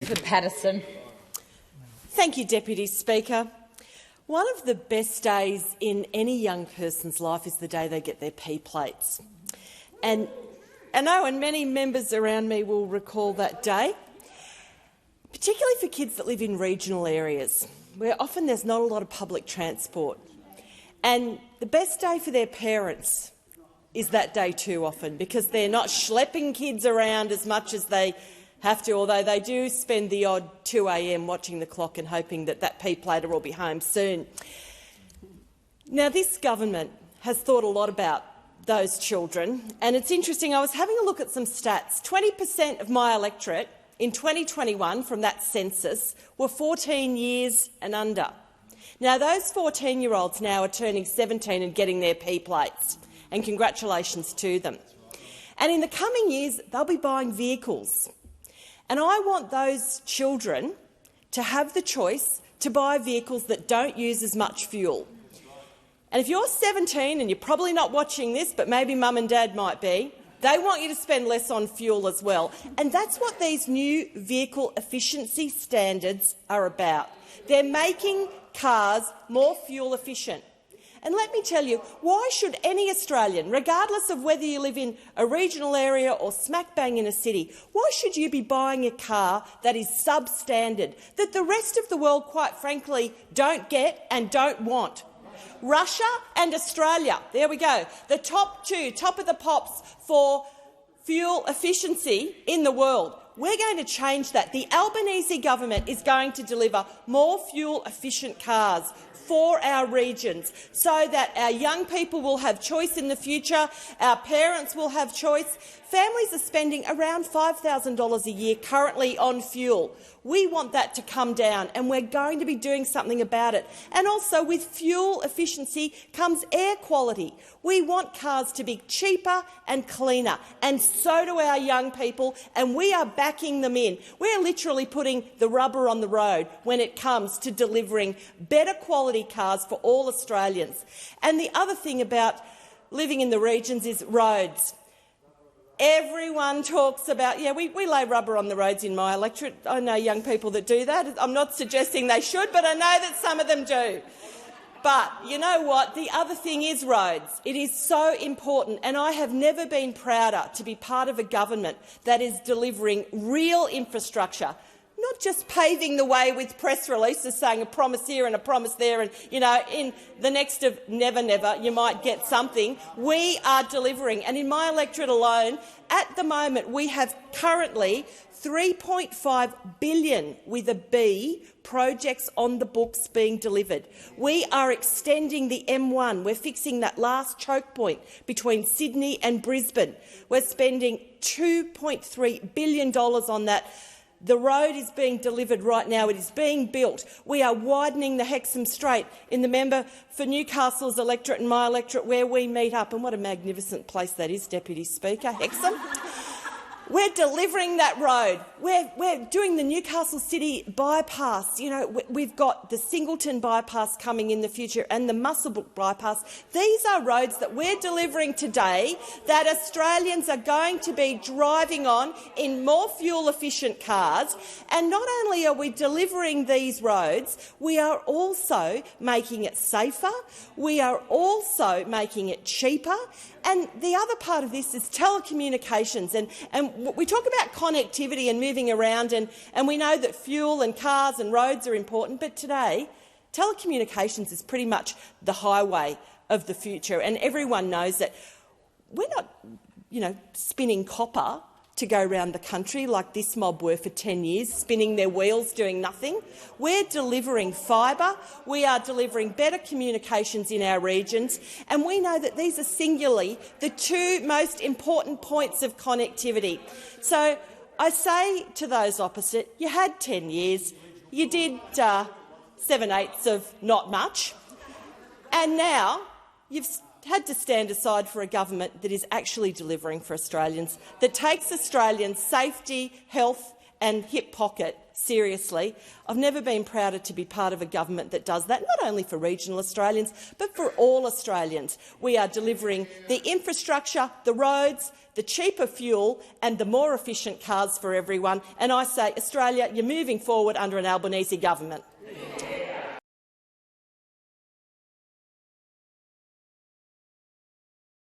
for Patterson. Thank you, Deputy Speaker. One of the best days in any young person's life is the day they get their P plates. And I know, and many members around me will recall that day, particularly for kids that live in regional areas, where often there's not a lot of public transport. And the best day for their parents is that day too often, because they're not schlepping kids around as much as they have to, although they do spend the odd 2 a.m. watching the clock and hoping that that P-plater will be home soon. Now, this government has thought a lot about those children, and it's interesting. I was having a look at some stats. 20% of my electorate in 2021 from that census were 14 years and under. Now, those 14-year-olds now are turning 17 and getting their P-plates, and congratulations to them. And in the coming years, they'll be buying vehicles. And I want those children to have the choice to buy vehicles that don't use as much fuel. And if you're 17 and you're probably not watching this, but maybe mum and dad might be, they want you to spend less on fuel as well. And that's what these new vehicle efficiency standards are about. They're making cars more fuel efficient. And let me tell you, why should any Australian, regardless of whether you live in a regional area or smack bang in a city, why should you be buying a car that is substandard, that the rest of the world, quite frankly, don't get and don't want? Russia and Australia, there we go, the top two, top of the pops for fuel efficiency in the world. We're going to change that. The Albanese government is going to deliver more fuel-efficient cars for our regions so that our young people will have choice in the future, our parents will have choice. Families are spending around $5,000 a year currently on fuel. We want that to come down, and we're going to be doing something about it. And also, with fuel efficiency comes air quality. We want cars to be cheaper and cleaner, and so do our young people, and we are backing them in. We're literally putting the rubber on the road when it comes to delivering better quality cars for all Australians. And the other thing about living in the regions is roads. Everyone talks about, yeah, we lay rubber on the roads in my electorate. I know young people that do that. I'm not suggesting they should, but I know that some of them do. But you know what? The other thing is roads. It is so important, and I have never been prouder to be part of a government that is delivering real infrastructure, not just paving the way with press releases saying a promise here and a promise there, and, you know, in the next of never, never, you might get something. We are delivering. And in my electorate alone, at the moment, we have currently $3.5 billion with a B projects on the books being delivered. We are extending the M1. We're fixing that last choke point between Sydney and Brisbane. We're spending $2.3 billion on that. The road is being delivered right now. It is being built. We are widening the Hexham Strait in the member for Newcastle's electorate and my electorate where we meet up. And what a magnificent place that is, Deputy Speaker, Hexham. We're delivering that road. We're doing the Newcastle City bypass. You know, we've got the Singleton bypass coming in the future and the Muswellbrook bypass. These are roads that we're delivering today that Australians are going to be driving on in more fuel-efficient cars. And not only are we delivering these roads, we are also making it safer. We are also making it cheaper. And the other part of this is telecommunications. And we talk about connectivity and moving around, and we know that fuel and cars and roads are important, but today telecommunications is pretty much the highway of the future, and everyone knows that we're not, you know, spinning copper to go around the country like this mob were for 10 years, spinning their wheels, doing nothing. We're delivering fibre, we are delivering better communications in our regions, and we know that these are singularly the two most important points of connectivity. So I say to those opposite, you had 10 years, you did 7/8 of not much, and now you've had to stand aside for a government that is actually delivering for Australians, that takes Australians' safety, health and hip pocket seriously. I've never been prouder to be part of a government that does that, not only for regional Australians, but for all Australians. We are delivering the infrastructure, the roads, the cheaper fuel and the more efficient cars for everyone. And I say, Australia, you're moving forward under an Albanese government.